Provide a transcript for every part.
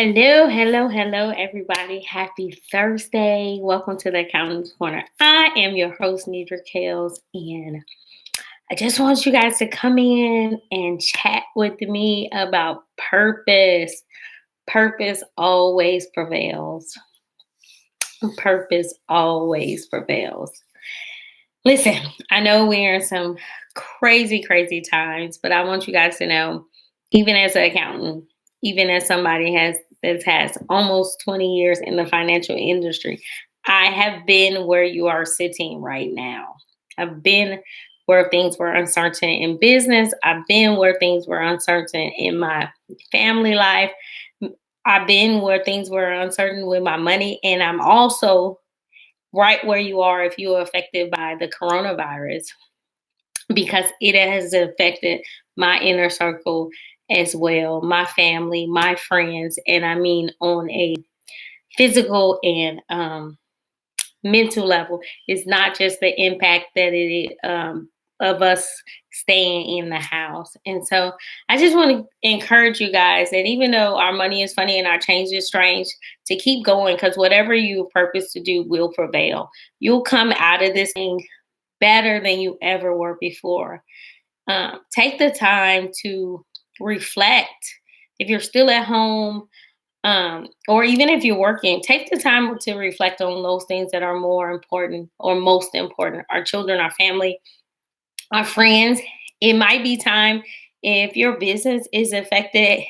Hello, hello, hello, everybody. Happy Thursday. Welcome to the Accountant's Corner. I am your host, Nidra Kales, and I just want you guys to come in and chat with me about purpose. Purpose always prevails. Purpose always prevails. Listen, I know we're in some crazy, crazy times, but I want you guys to know, even as an accountant, even as somebody that has almost 20 years in the financial industry, I have been where you are sitting right now. I've been where things were uncertain in business. I've been where things were uncertain in my family life. I've been where things were uncertain with my money. And I'm also right where you are if you are affected by the coronavirus because it has affected my inner circle as well, my family, my friends, and I mean on a physical and mental level. It's not just the impact that it of us staying in the house. And so I just want to encourage you guys that even though our money is funny and our change is strange, to keep going because whatever you purpose to do will prevail. You'll come out of this thing better than you ever were before. Take the time to reflect. If you're still at home, or even if you're working, take the time to reflect on those things that are more important or most important: our children, our family, our friends. It might be time if your business is affected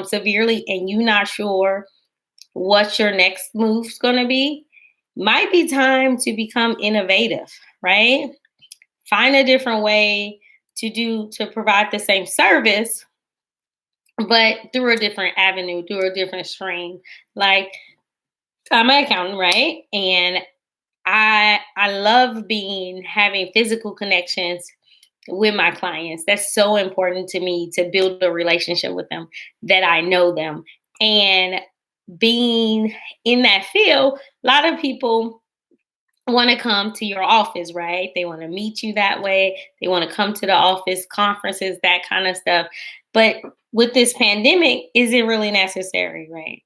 severely and you're not sure what your next move's going to be. Might be time to become innovative, right? Find a different way to provide the same service, but through a different avenue, through a different stream. Like, I'm an accountant, right? And I love being having physical connections with my clients. That's so important to me, to build a relationship with them, that I know them. And being in that field, a lot of people want to come to your office, right? They want to meet you that way. They want to come to the office, conferences, that kind of stuff. But with this pandemic, is it really necessary, right?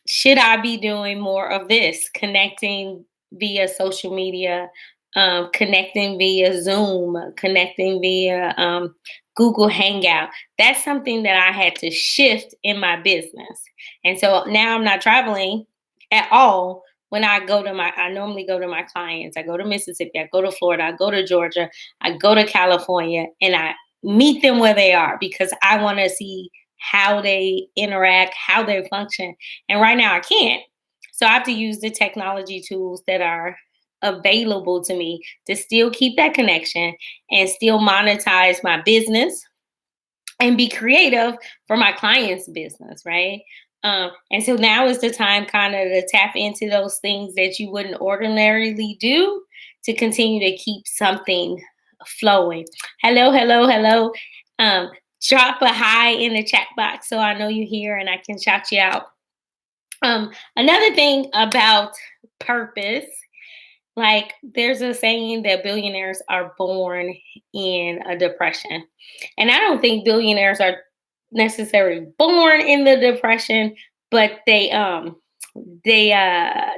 Should I be doing more of this, connecting via social media, connecting via Zoom, connecting via Google Hangout? That's something that I had to shift in my business. And so now I'm not traveling at all. When I normally go to my clients. I go to Mississippi, I go to Florida, I go to Georgia, I go to California, and I meet them where they are because I want to see how they interact, how they function. And right now I can't. So I have to use the technology tools that are available to me to still keep that connection and still monetize my business and be creative for my clients' business, right? And so now is the time kind of to tap into those things that you wouldn't ordinarily do to continue to keep something flowing. Hello, hello, hello. Um, Drop a hi in the chat box so I know you're here and I can shout you out. Another thing about purpose, like there's a saying that billionaires are born in a depression. And I don't think billionaires are necessarily born in the depression, but they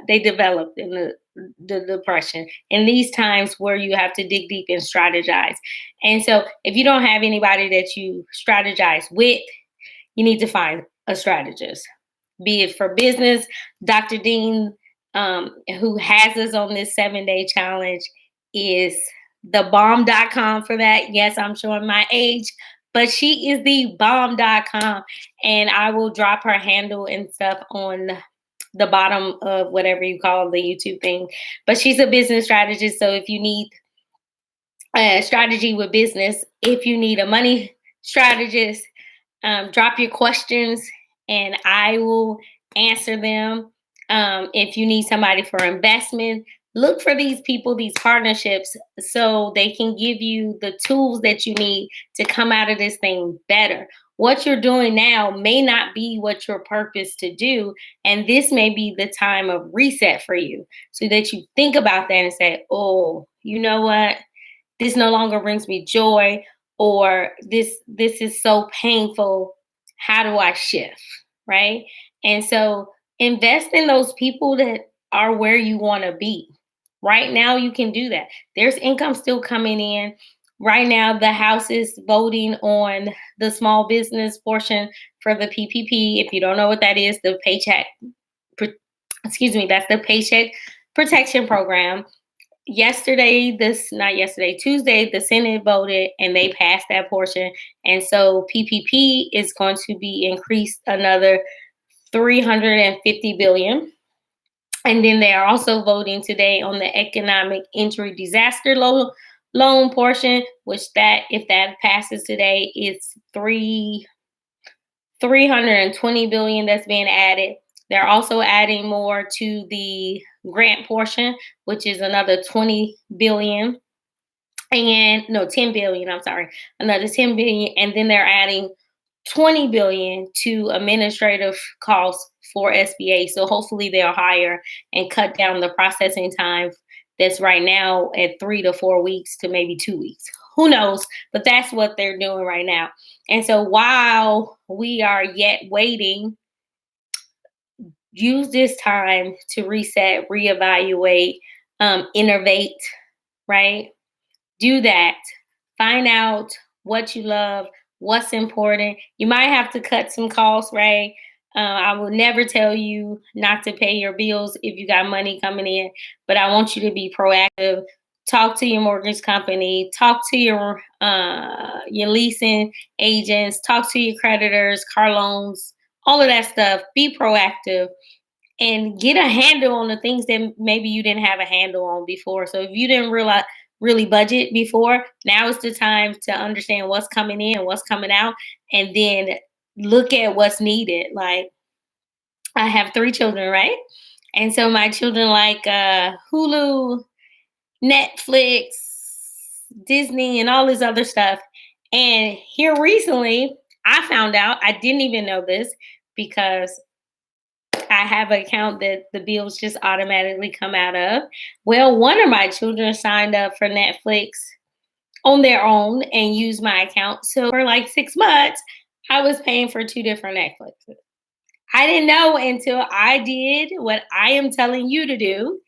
developed in the depression in these times where you have to dig deep and strategize. And so if you don't have anybody that you strategize with, you need to find a strategist, be it for business. Dr. Dean, who has us on this 7-day challenge, is thebomb.com for that. Yes, I'm showing my age, but she is the bomb.com. And I will drop her handle and stuff on the bottom of whatever you call the YouTube thing. But she's a business strategist. So if you need a strategy with business, if you need a money strategist, drop your questions and I will answer them. If you need somebody for investment, look for these people, these partnerships, so they can give you the tools that you need to come out of this thing better. What you're doing now may not be what your purpose to do. And this may be the time of reset for you so that you think about that and say, oh, you know what? This no longer brings me joy, or this is so painful. How do I shift? right? And so invest in those people that are where you want to be. Right now, you can do that. There's income still coming in. Right now, the House is voting on the small business portion for the PPP. If you don't know what that is, the paycheck, excuse me, that's the Paycheck Protection Program. Yesterday, this not yesterday, Tuesday, the Senate voted and they passed that portion. And so PPP is going to be increased another 350 billion. And then they are also voting today on the economic injury disaster loan portion, which that if that passes today, it's 320 billion that's being added. They're also adding more to the grant portion, which is another 20 billion and no 10 billion, I'm sorry, another 10 billion, and then they're adding 20 billion to administrative costs for SBA. So hopefully they'll hire and cut down the processing time that's right now at 3 to 4 weeks to maybe 2 weeks. Who knows? But that's what they're doing right now. And so while we are yet waiting, use this time to reset, reevaluate, innovate, right? Do that. Find out what you love, what's important. You might have to cut some costs, right? I will never tell you not to pay your bills if you got money coming in, but I want you to be proactive. Talk to your mortgage company. Talk to your leasing agents. Talk to your creditors, car loans, all of that stuff. Be proactive and get a handle on the things that maybe you didn't have a handle on before. So if you didn't realize really budget before, now is the time to understand what's coming in and what's coming out, and then look at what's needed. Like I have 3 children, right? And so my children like Hulu, Netflix, Disney, and all this other stuff. And here recently, I found out I didn't even know this because I have an account that the bills just automatically come out of. Well, one of my children signed up for Netflix on their own and used my account. So for like 6 months, I was paying for 2 different Netflixes. I didn't know until I did what I am telling you to do,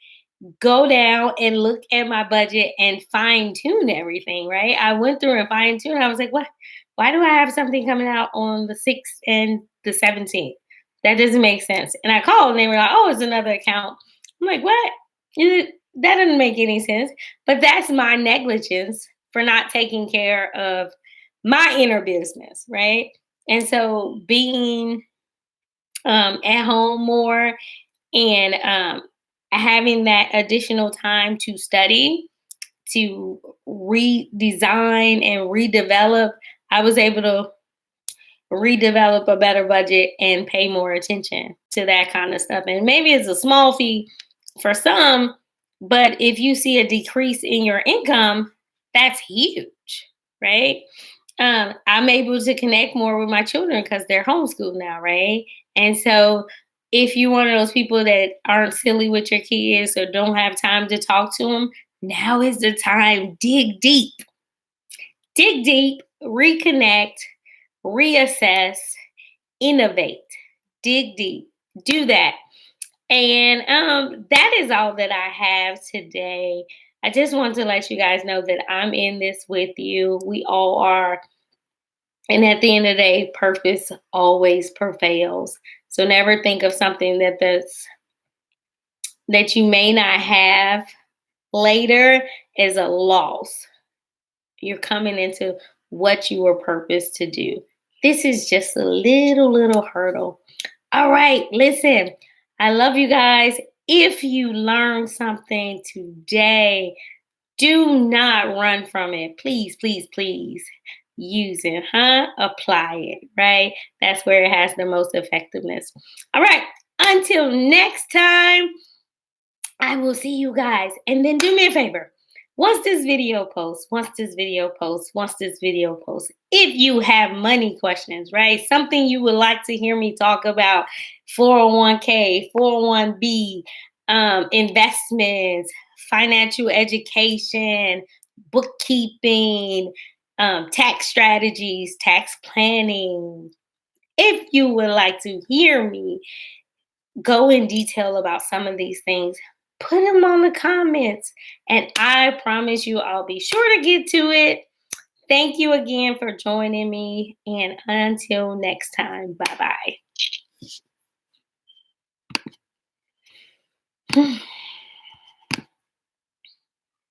go down and look at my budget and fine tune everything, right? I went through and fine tuned. I was like, what? Why do I have something coming out on the 6th and the 17th? That doesn't make sense. And I called and they were like, oh, it's another account. I'm like, what? That doesn't make any sense. But that's my negligence for not taking care of my inner business, right? And so being at home more and having that additional time to study, to redesign and redevelop, I was able to redevelop a better budget and pay more attention to that kind of stuff. And maybe it's a small fee for some, but if you see a decrease in your income, that's huge, right? I'm able to connect more with my children because they're homeschooled now, right? And so if you're one of those people that aren't silly with your kids or don't have time to talk to them, now is the time. Dig deep, reconnect, reassess, innovate, dig deep, do that. And that is all that I have today. I just want to let you guys know that I'm in this with you. We all are. And at the end of the day, purpose always prevails. So never think of something that you may not have later as a loss. You're coming into what you were purposed to do. This is just a little hurdle. All right, listen, I love you guys. If you learned something today, do not run from it. Please, please, please use it, apply it, right? That's where it has the most effectiveness. All right, until next time, I will see you guys. And then do me a favor. Once this video posts, if you have money questions, right? Something you would like to hear me talk about, 401k, 401b, investments, financial education, bookkeeping, tax strategies, tax planning, if you would like to hear me go in detail about some of these things, put them on the comments. And I promise you, I'll be sure to get to it. Thank you again for joining me. And until next time, bye bye.